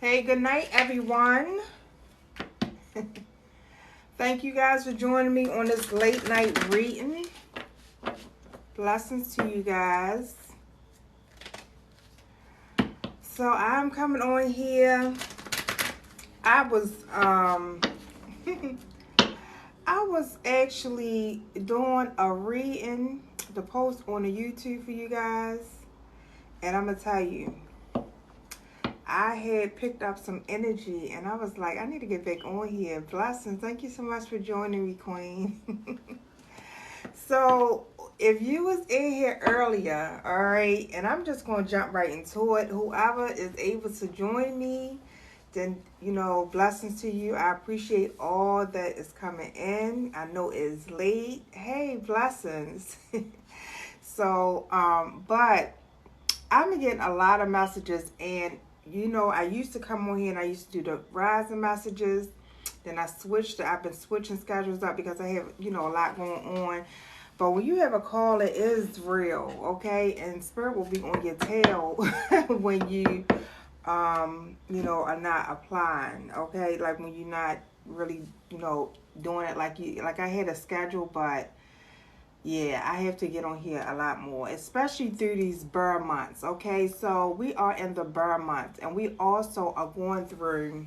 Hey, good night, everyone. Thank you guys for joining me on this late night reading. Blessings to you guys. So I'm coming on here. I was I was actually doing a reading, the post on the YouTube for you guys, and I'm gonna tell you, I had picked up some energy, and I was like, I need to get back on here. Blessings. Thank you so much for joining me, Queen. So, if you was in here earlier, all right, and I'm just going to jump right into it. Whoever is able to join me, then, blessings to you. I appreciate all that is coming in. I know it's late. Hey, blessings. But I'm getting a lot of messages, and I used to come on here and I used to do the rising messages. Then I've been switching schedules up because I have, a lot going on. But when you have a call, it is real, okay? And spirit will be on your tail when you, are not applying, okay? Like when you're not really, doing it like I had a schedule, but yeah, I have to get on here a lot more, especially through these burn months, okay? So we are in the burn months, and we also are going through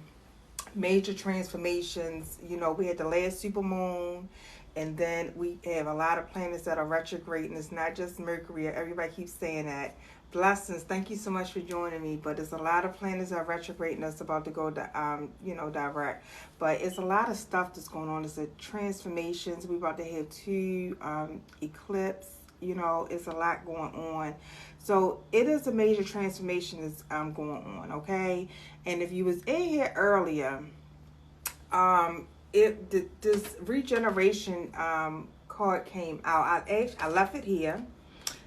major transformations. We had the last super moon, and then we have a lot of planets that are retrograde, and it's not just Mercury. Everybody keeps saying that. Blessings. Thank you so much for joining me. But there's a lot of planets that are retrograde, and that's about to go, direct. But it's a lot of stuff that's going on. It's a transformations. We're about to have two eclipse. It's a lot going on. So it is a major transformation that's going on. Okay, and if you was in here earlier, this regeneration card came out. I left it here,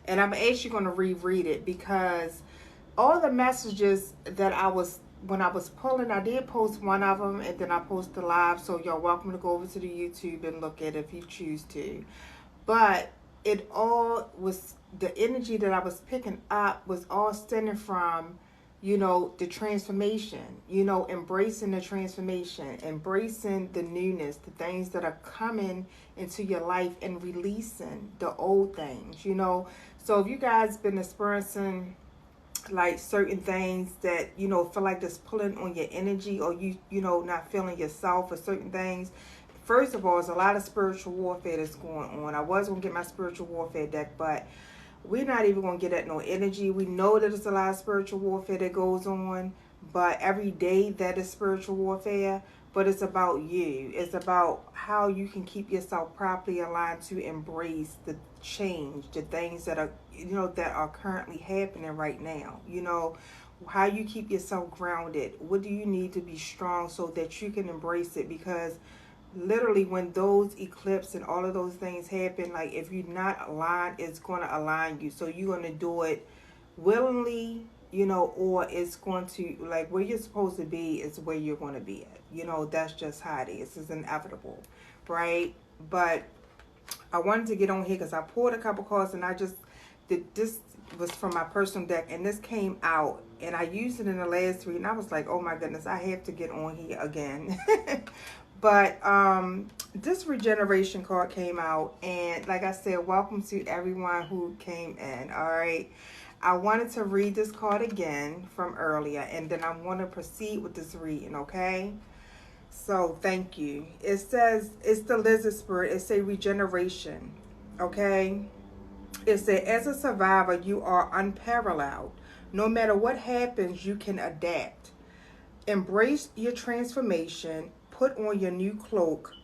and I'm actually going to reread it because all the messages that when I was pulling, I did post one of them, and then I posted live. So you're welcome to go over to the YouTube and look at it if you choose to. But it all was, the energy that I was picking up was all stemming from, the transformation, embracing the transformation, embracing the newness, the things that are coming into your life, and releasing the old things, So if you guys been experiencing like certain things that, feel like that's pulling on your energy, or not feeling yourself, or certain things, first of all, there's a lot of spiritual warfare that's going on. I was going to get my spiritual warfare deck, but we're not even going to get at no energy. We know that there's a lot of spiritual warfare that goes on, but every day that is spiritual warfare. But it's about you. It's about how you can keep yourself properly aligned to embrace the change, the things that are, that are currently happening right now. How you keep yourself grounded. What do you need to be strong so that you can embrace it? Because literally when those eclipses and all of those things happen, like if you're not aligned, it's going to align you. So you're going to do it willingly, or it's going to, like, where you're supposed to be is where you're going to be at. That's just how it is. It's inevitable, right? But I wanted to get on here because I pulled a couple cards, and I just did this. Was from my personal deck, and this came out, and I used it in the last read, and I was like, oh my goodness, I have to get on here again. But this regeneration card came out, and like I said, welcome to everyone who came in. All right, I wanted to read this card again from earlier, and then I want to proceed with this reading. Okay, so thank you. It says, it's the lizard spirit. It says regeneration. Okay, it said, as a survivor, you are unparalleled. No matter what happens, you can adapt. Embrace your transformation. Put on your new cloak.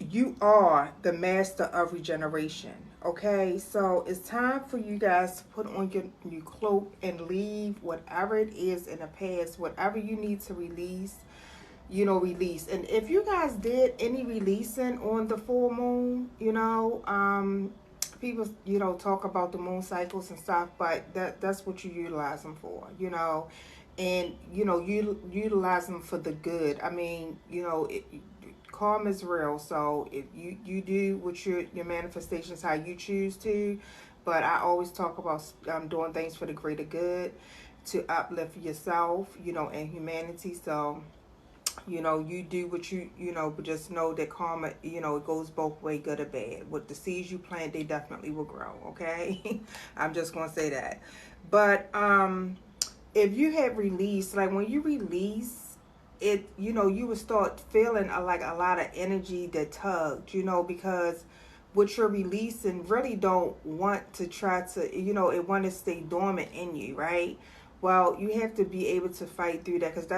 You are the master of regeneration. Okay, so it's time for you guys to put on your new cloak and leave whatever it is in the past, whatever you need to release, release. And if you guys did any releasing on the full moon, people, talk about the moon cycles and stuff, but that's what you utilize them for, and you utilize them for the good. I mean, karma is real, so if you do what your manifestations how you choose to, but I always talk about doing things for the greater good. to uplift yourself, and humanity. So, you do what but just know that karma, it goes both way, good or bad. With the seeds you plant, they definitely will grow, okay? I'm just going to say that. But if you had released, like when you release it, you would start feeling like a lot of energy that tugged, because what you're releasing really don't want to try to, it want to stay dormant in you, right? Well, you have to be able to fight through that, because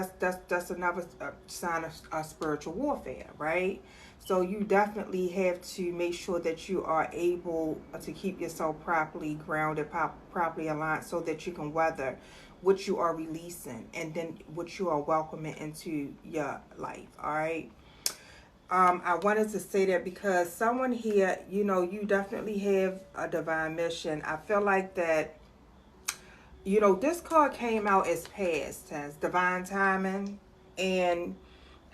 that's another sign of spiritual warfare, right? So you definitely have to make sure that you are able to keep yourself properly grounded, properly aligned, so that you can weather what you are releasing and then what you are welcoming into your life. All right. I wanted to say that because someone here, you definitely have a divine mission. I feel like that, this card came out as past tense, divine timing, and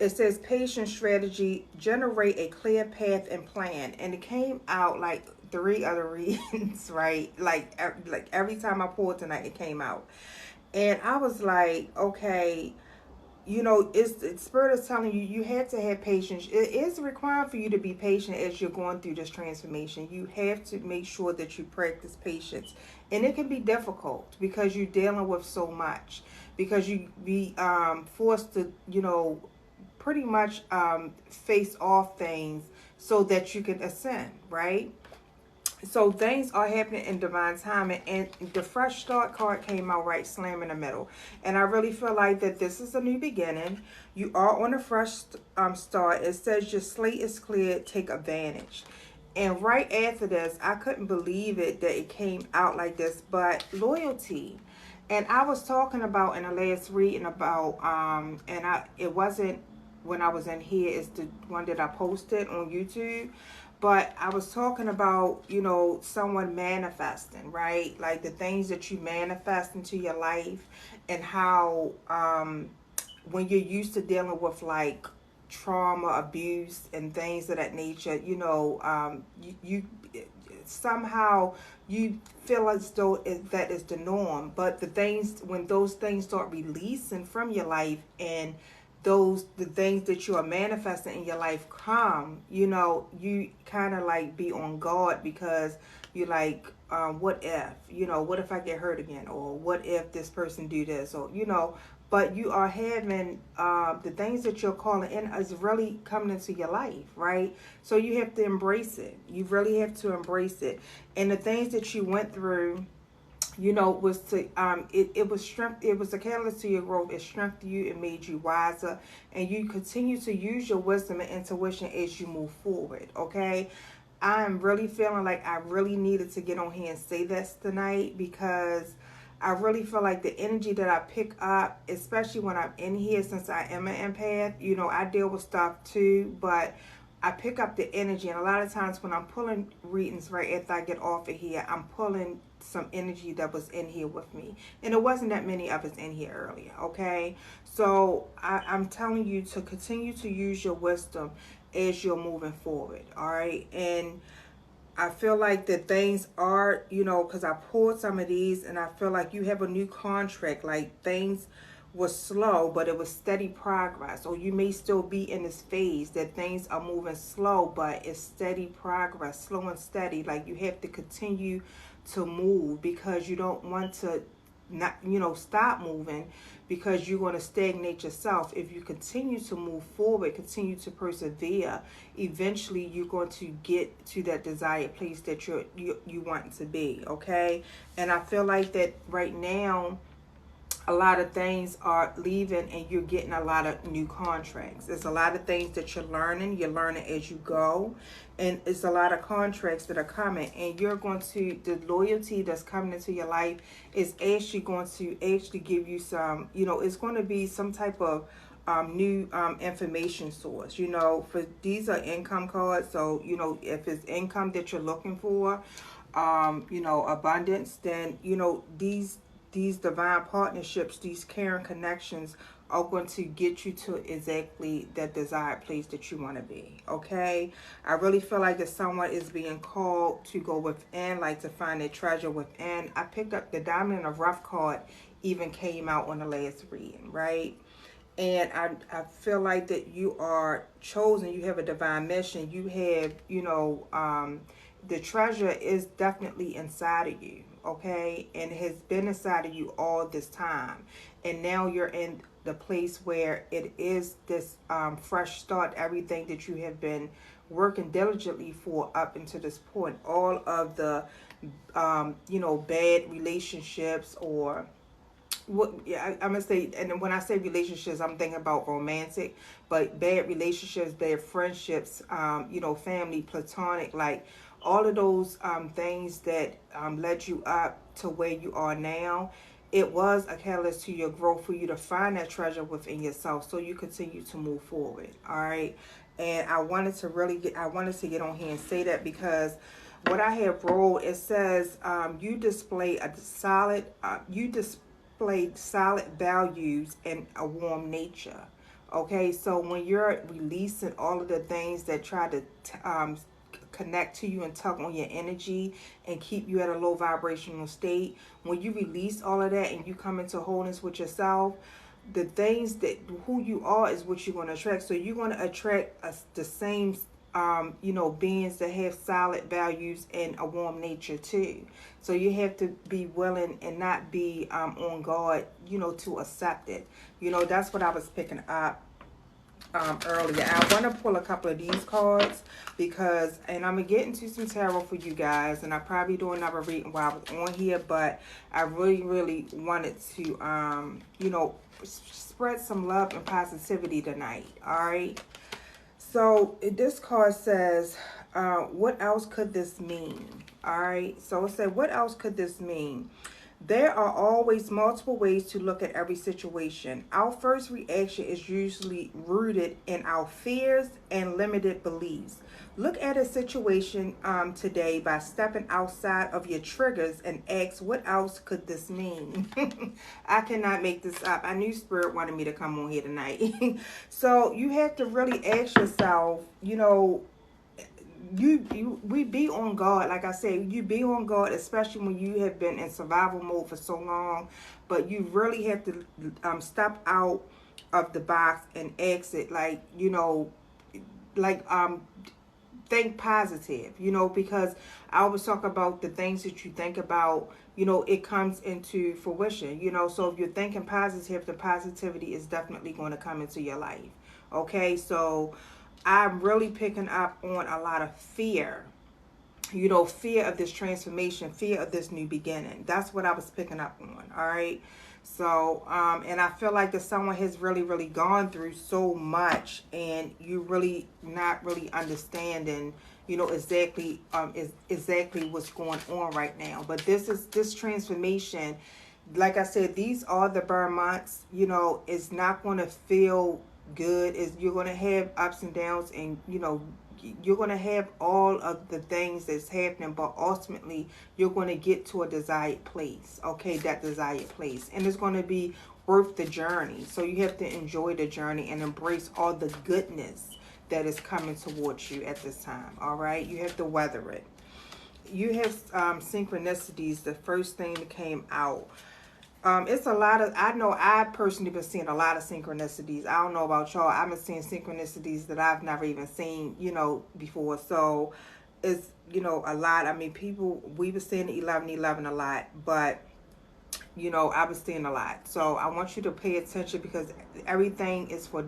it says patient strategy, generate a clear path and plan. And it came out like three other readings, right? Like every time I pulled tonight, it came out. And I was like, okay, it's spirit is telling you you have to have patience. It is required for you to be patient as you're going through this transformation. You have to make sure that you practice patience, and it can be difficult because you're dealing with so much. Because you be forced to pretty much face off things so that you can ascend, right? So things are happening in divine timing, and the fresh start card came out right slam in the middle. And I really feel like that this is a new beginning. You are on a fresh start. It says your slate is clear, take advantage. And right after this, I couldn't believe it that it came out like this, but loyalty. And I was talking about in the last reading about it wasn't when I was in here, it's the one that I posted on YouTube. But I was talking about, someone manifesting, right? Like the things that you manifest into your life, and how when you're used to dealing with like trauma, abuse, and things of that nature, you somehow you feel as though that is the norm. But when those things start releasing from your life, and the things that you are manifesting in your life come, you kind of like be on guard, because you like, what if I get hurt again, or what if this person do this, or but you are having the things that you're calling in is really coming into your life, right? So you have to embrace it. You really have to embrace it. And the things that you went through, was to it was strength. It was a catalyst to your growth. It strengthened you. It made you wiser, and you continue to use your wisdom and intuition as you move forward. Okay, I'm really feeling like I really needed to get on here and say this tonight, because I really feel like the energy that I pick up, especially when I'm in here, since I am an empath, I deal with stuff too, but I pick up the energy. And a lot of times when I'm pulling readings right after I get off of here, I'm pulling some energy that was in here with me. And it wasn't that many of us in here earlier, okay? So I'm telling you to continue to use your wisdom as you're moving forward, all right? And I feel like that things are, because I pulled some of these, and I feel like you have a new contract. Like things was slow, but it was steady progress. Or you may still be in this phase that things are moving slow, but it's steady progress, slow and steady. Like you have to continue to move, because you don't want to not stop moving, because you're going to stagnate yourself. If you continue to move forward, continue to persevere, eventually you're going to get to that desired place that you want to be, okay? And I feel like that right now a lot of things are leaving, and you're getting a lot of new contracts. There's a lot of things that you're learning as you go, and it's a lot of contracts that are coming, and you're going to, the loyalty that's coming into your life is actually going to give you some, it's going to be some type of new information source. For these are income cards, so if it's income that you're looking for, abundance, then these divine partnerships, these caring connections are going to get you to exactly that desired place that you want to be, okay? I really feel like that someone is being called to go within, like to find their treasure within. I picked up the Diamond in the Rough card even came out on the last reading, right? And I feel like that you are chosen. You have a divine mission. You have, the treasure is definitely inside of you, okay? And has been inside of you all this time. And now you're in the place where it is this fresh start, everything that you have been working diligently for up until this point. All of the, bad relationships or what, yeah, I'm gonna say, and when I say relationships, I'm thinking about romantic, but bad relationships, bad friendships, family, platonic, like all of those things that led you up to where you are now. It was a catalyst to your growth for you to find that treasure within yourself, so you continue to move forward. All right, and I wanted to get on here and say that because what I have rolled, it says you display a solid, displayed solid values and a warm nature. Okay, so when you're releasing all of the things that try to connect to you and tug on your energy and keep you at a low vibrational state, when you release all of that and you come into wholeness with yourself, the things that who you are is what you're going to attract. So you're going to attract the same beings that have solid values and a warm nature too. So you have to be willing and not be on guard, to accept it. That's what I was picking up earlier. I want to pull a couple of these cards and I'm going to get into some tarot for you guys, and I'll probably do another reading while I was on here, but I really, really wanted to, spread some love and positivity tonight, all right? So this card says, what else could this mean? All right. So it said, what else could this mean? There are always multiple ways to look at every situation. Our first reaction is usually rooted in our fears and limited beliefs. Look at a situation today by stepping outside of your triggers and ask, what else could this mean? I cannot make this up. I knew Spirit wanted me to come on here tonight. So you have to really ask yourself, we be on guard. Like I said, you be on guard, especially when you have been in survival mode for so long. But you really have to step out of the box and exit, think positive, because I always talk about the things that you think about, it comes into fruition, so if you're thinking positive, the positivity is definitely going to come into your life. Okay, so I'm really picking up on a lot of fear, fear of this transformation, fear of this new beginning. That's what I was picking up on. All right. So, and I feel like that someone has really, really gone through so much, and you really not really understanding, exactly what's going on right now. But this transformation, like I said, these are the burn months. It's not going to feel good. You're going to have ups and downs, and you're going to have all of the things that's happening, but ultimately you're going to get to a desired place. Okay, that desired place, and it's going to be worth the journey. So you have to enjoy the journey and embrace all the goodness that is coming towards you at this time. All right, you have to weather it. You have synchronicities. The first thing that came out, it's a lot of, I know I personally been seeing a lot of synchronicities. I don't know about y'all. I've been seeing synchronicities that I've never even seen, before. So it's, a lot. I mean, we were seeing 11:11 a lot, but, I was seeing a lot. So I want you to pay attention, because everything is for,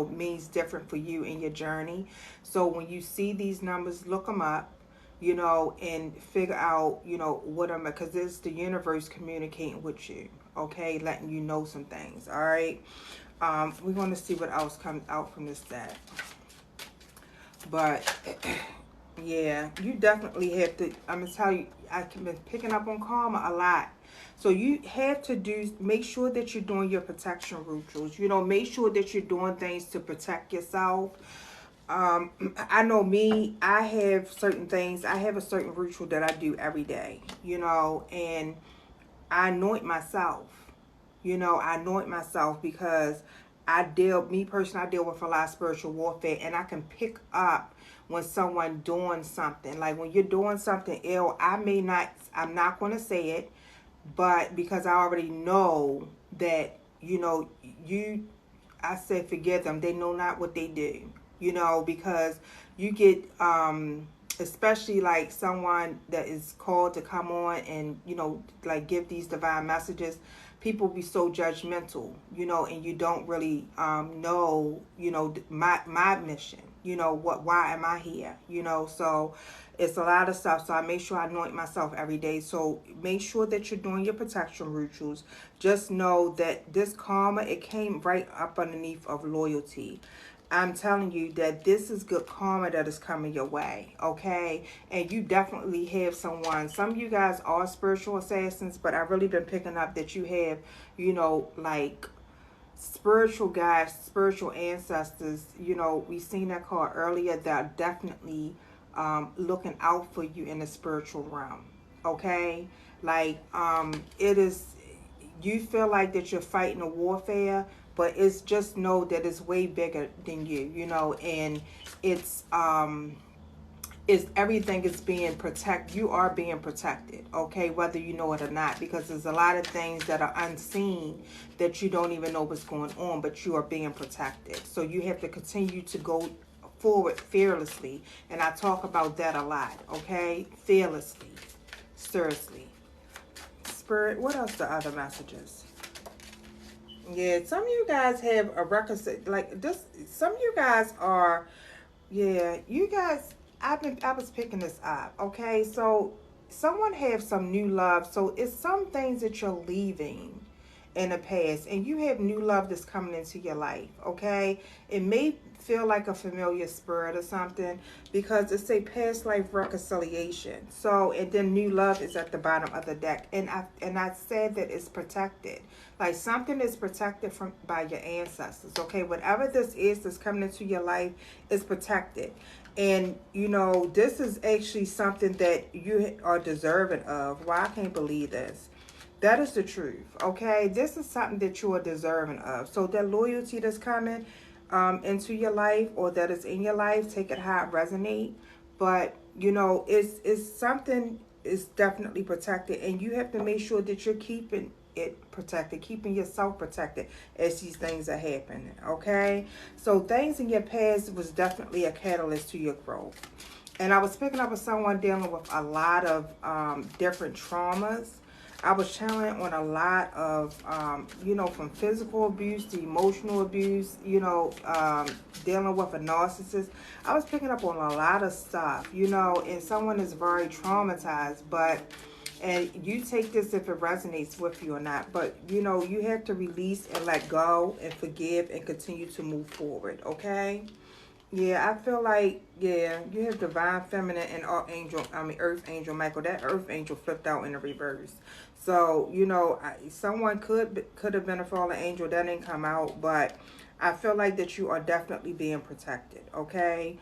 means different for you in your journey. So when you see these numbers, look them up. And figure out, what because it's the universe communicating with you, okay, letting you know some things, all right? We're going to see what else comes out from this deck. But, yeah, you definitely have to, I'm going to tell you, I've been picking up on karma a lot. So you have to make sure that you're doing your protection rituals, make sure that you're doing things to protect yourself. I know me, I have certain things. I have a certain ritual that I do every day, and I anoint myself. I anoint myself because I deal with a lot of spiritual warfare, and I can pick up when someone doing something. Like when you're doing something ill, I'm not going to say it, but because I already know that, I said forgive them. They know not what they do, because you get, especially like someone that is called to come on and, like give these divine messages. People be so judgmental, and you don't really know, my mission, why am I here, so it's a lot of stuff. So I make sure I anoint myself every day. So make sure that you're doing your protection rituals. Just know that this karma, it came right up underneath of loyalty. I'm telling you that this is good karma that is coming your way, okay? And you definitely have someone. Some of you guys are spiritual assassins, but I've really been picking up that you have, like spiritual guides, spiritual ancestors. We seen that card earlier, that are definitely looking out for you in the spiritual realm, okay? Like, it is, you feel like that you're fighting a warfare, but it's just know that it's way bigger than you, and it's everything is being protected. You are being protected, okay, whether you know it or not, because there's a lot of things that are unseen that you don't even know what's going on, but you are being protected. So you have to continue to go forward fearlessly, and I talk about that a lot, okay? Fearlessly, seriously. Spirit, what else the other messages? Yeah, some of you guys have a record, like this. Some of you guys are, yeah, you guys. I was picking this up. Okay, so someone have some new love. So it's some things that you're leaving in the past, and you have new love that's coming into your life. Okay, it may feel like a familiar spirit or something, because it's a past life reconciliation. So, and then new love is at the bottom of the deck, and I said that it's protected. Like something is protected from by your ancestors. Okay, whatever this is that's coming into your life is protected. And this is actually something that you are deserving of. Well, I can't believe this. That is the truth, okay? This is something that you are deserving of. So that loyalty that's coming into your life, or that is in your life, take it how it resonate. But, it's something is definitely protected. And you have to make sure that you're keeping it protected, keeping yourself protected as these things are happening, okay? So things in your past was definitely a catalyst to your growth. And I was picking up with someone dealing with a lot of different traumas. I was channeling on a lot of, from physical abuse to emotional abuse, dealing with a narcissist. I was picking up on a lot of stuff, and someone is very traumatized, and you take this if it resonates with you or not, but you have to release and let go and forgive and continue to move forward, okay? Yeah, I feel like, yeah, you have divine feminine and earth angel Michael. That earth angel flipped out in the reverse. So, someone could have been a fallen angel. That didn't come out, but I feel like that you are definitely being protected, okay?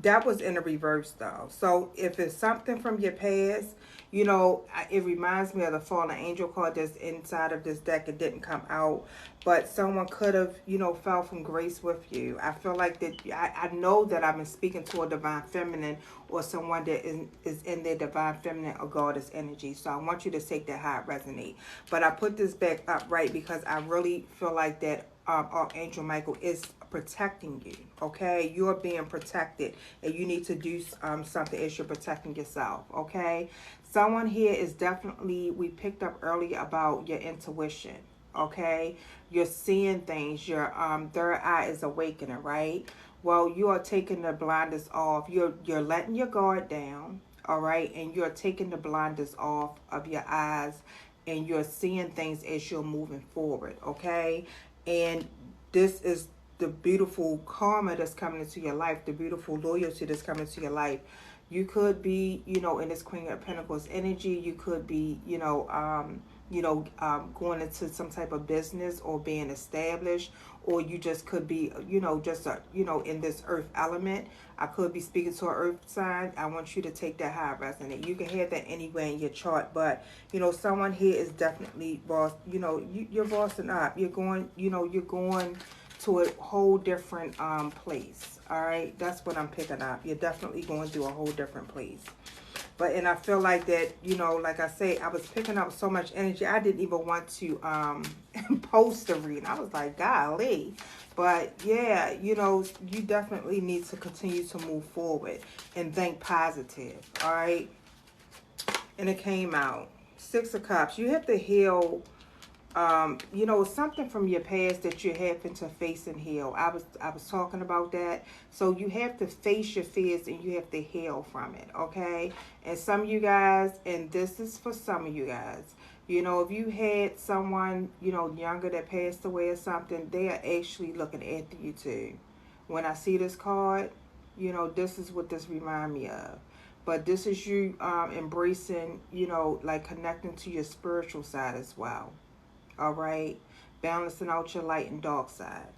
That was in the reverse though. So if it's something from your past, it reminds me of the fallen angel card that's inside of this deck. It didn't come out, but someone could have, fell from grace with you. I feel like that. I know that I've been speaking to a divine feminine, or someone that is in their divine feminine or goddess energy. So I want you to take that how it resonate. But I put this back up right because I really feel like that Archangel Michael is protecting you, okay? You're being protected, and you need to do something as you're protecting yourself, okay? Someone here is definitely, we picked up earlier about your intuition, okay? You're seeing things. Your third eye is awakening, right? Well, you are taking the blinders off. You're letting your guard down, all right? And you're taking the blinders off of your eyes, and you're seeing things as you're moving forward, okay? And this is the beautiful karma that's coming into your life, the beautiful loyalty that's coming into your life. You could be, in this Queen of Pentacles energy. You could be, going into some type of business or being established, or you just could be, in this earth element. I could be speaking to an earth sign. I want you to take that how it resonates. You can have that anywhere in your chart, but, someone here is definitely boss, you're bossing up. You're going, you're going to a whole different place. All right, that's what I'm picking up. You're definitely going to a whole different place. And I feel like that, you know, like I say, I was picking up so much energy. I didn't even want to post the reading. I was like, golly. But yeah, you know, you definitely need to continue to move forward and think positive. All right. And it came out. Six of Cups. You have to heal. You know, something from your past that you happen to face and heal. I was talking about that. So you have to face your fears and you have to heal from it, okay? And some of you guys, and this is for some of you guys, you know, if you had someone, you know, younger that passed away or something, they are actually looking after you too. When I see this card, you know, this is what this remind me of. But this is you embracing, you know, like connecting to your spiritual side as well. All right, balancing out your light and dark side.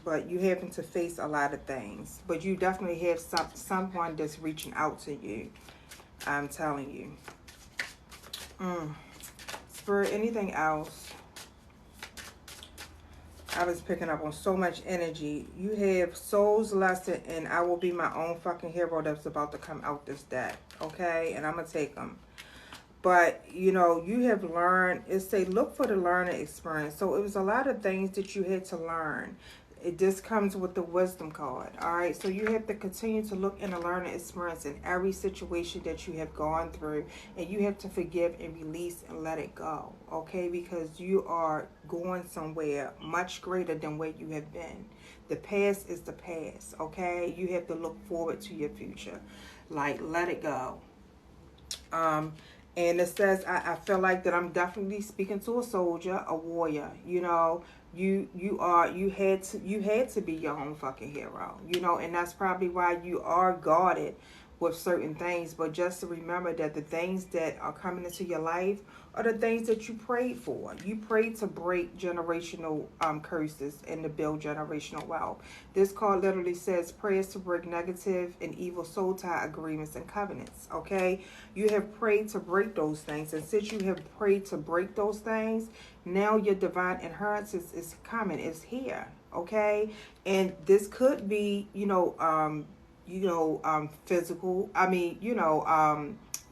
But you having to face a lot of things. But you definitely have someone that's reaching out to you. I'm telling you. Spirit, anything else? I was picking up on so much energy. You have Soul's Lesson and I Will Be My Own Fucking Hero that's about to come out this deck. Okay, and I'm gonna take them. But, you know, you have learned, it say, look for the learning experience. So it was a lot of things that you had to learn. It just comes with the wisdom card. All right. So you have to continue to look in the learning experience in every situation that you have gone through. And you have to forgive and release and let it go. Okay. Because you are going somewhere much greater than where you have been. The past is the past. Okay. You have to look forward to your future. Like, let it go. And it says, I feel like that I'm definitely speaking to a soldier, a warrior. You know, you had to be your own fucking hero. You know, and that's probably why you are guarded with certain things. But just to remember that the things that are coming into your life are the things that you prayed for. You prayed to break generational curses and to build generational wealth. This card literally says prayers to break negative and evil soul tie agreements and covenants. Okay, you have prayed to break those things, and since you have prayed to break those things, now your divine inheritance is coming. It's here. Okay, and this could be, physical. I mean,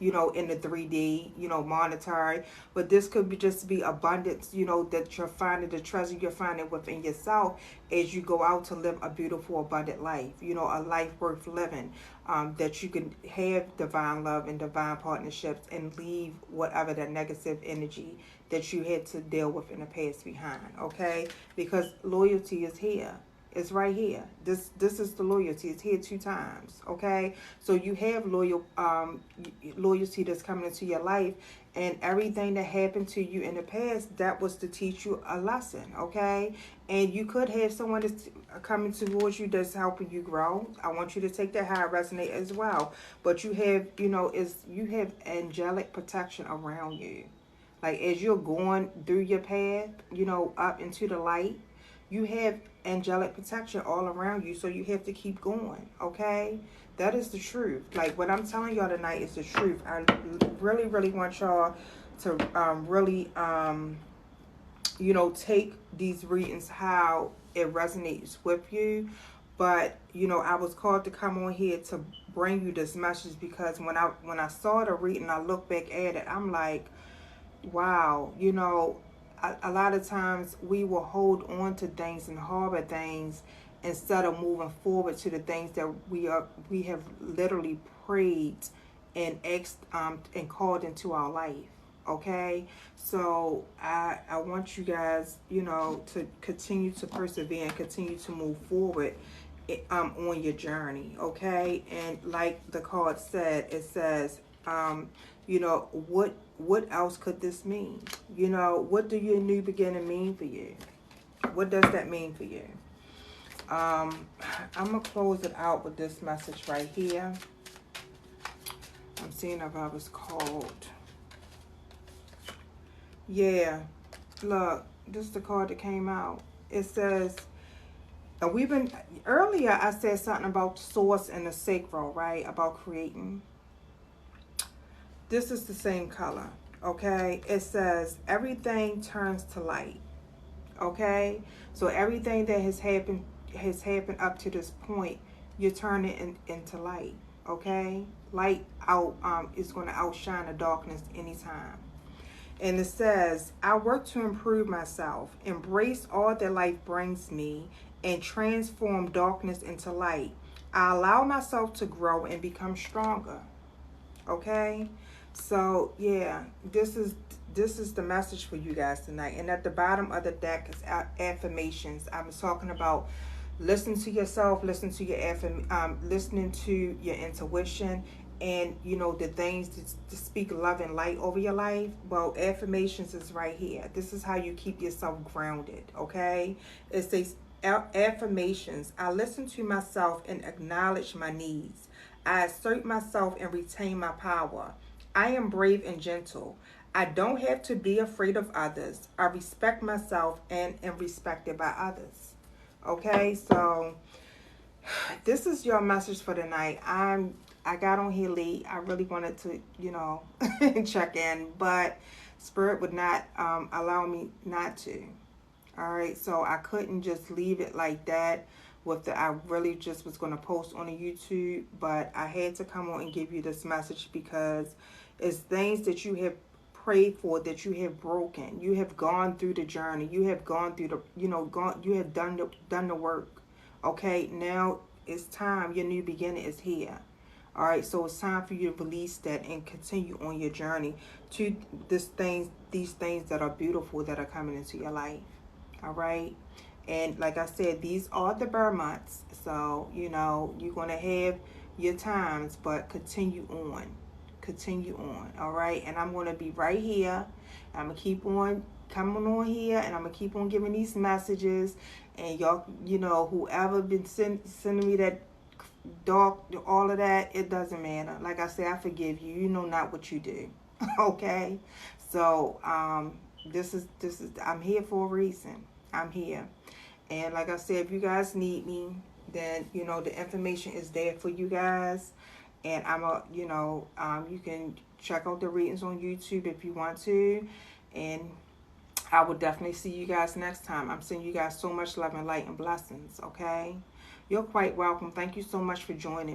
in the 3D, monetary. But this could be just be abundance, that you're finding, the treasure you're finding within yourself as you go out to live a beautiful, abundant life, a life worth living, that you can have divine love and divine partnerships and leave whatever that negative energy that you had to deal with in the past behind, okay? Because loyalty is here. It's right here. This is the loyalty. It's here 2 times, okay? So you have loyalty that's coming into your life, and everything that happened to you in the past, that was to teach you a lesson, okay? And you could have someone that's coming towards you that's helping you grow. I want you to take that how it resonates as well. But you have, you have angelic protection around you. Like as you're going through your path, up into the light, you have angelic protection all around you, so you have to keep going, okay? That is the truth. Like, what I'm telling y'all tonight is the truth. I really, really want y'all to really, take these readings how it resonates with you. But, I was called to come on here to bring you this message because when I saw the reading, I look back at it, I'm like, wow, a lot of times we will hold on to things and harbor things instead of moving forward to the things that we have literally prayed and asked and called into our life. Okay, so I want you guys, to continue to persevere and continue to move forward on your journey. Okay, and like the card said, it says, what else could this mean? What do your new beginning mean for you? What does that mean for you? I'm going to close it out with this message right here. I'm seeing if I was called. Yeah, look, this is the card that came out. It says, earlier I said something about source and the sacral, right? About creating. This is the same color, okay? It says everything turns to light, okay? So everything that has happened up to this point, you're turning into light, okay? light out is going to outshine the darkness anytime. And it says, I work to improve myself, embrace all that life brings me, and transform darkness into light. I allow myself to grow and become stronger. Okay? So yeah, this is the message for you guys tonight. And at the bottom of the deck is affirmations. I was talking about listen to yourself, listening to your intuition, and the things to speak love and light over your life. Well, affirmations is right here. This is how you keep yourself grounded. Okay, it says affirmations. I listen to myself and acknowledge my needs. I assert myself and retain my power. I am brave and gentle. I don't have to be afraid of others. I respect myself and am respected by others. Okay, so this is your message for tonight. I got on here late. I really wanted to, check in, but Spirit would not allow me not to. All right, so I couldn't just leave it like that. I really just was going to post on the YouTube, but I had to come on and give you this message because it's things that you have prayed for, that you have broken. You have gone through the journey. You have gone through you have done the work. Okay, now it's time. Your new beginning is here. All right, so it's time for you to release that and continue on your journey to these things that are beautiful that are coming into your life. All right. And like I said, these are the Burr months. So, you're going to have your times, but continue on. Continue on. All right. And I'm going to be right here. I'm going to keep on coming on here, and I'm going to keep on giving these messages. And y'all, whoever been sending me that dark, all of that, it doesn't matter. Like I said, I forgive you. You know not what you do. Okay. So, this is I'm here for a reason. I'm here. And like I said, if you guys need me, then the information is there for you guys. And you can check out the readings on YouTube if you want to. And I will definitely see you guys next time. I'm sending you guys so much love and light and blessings. Okay, you're quite welcome. Thank you so much for joining me.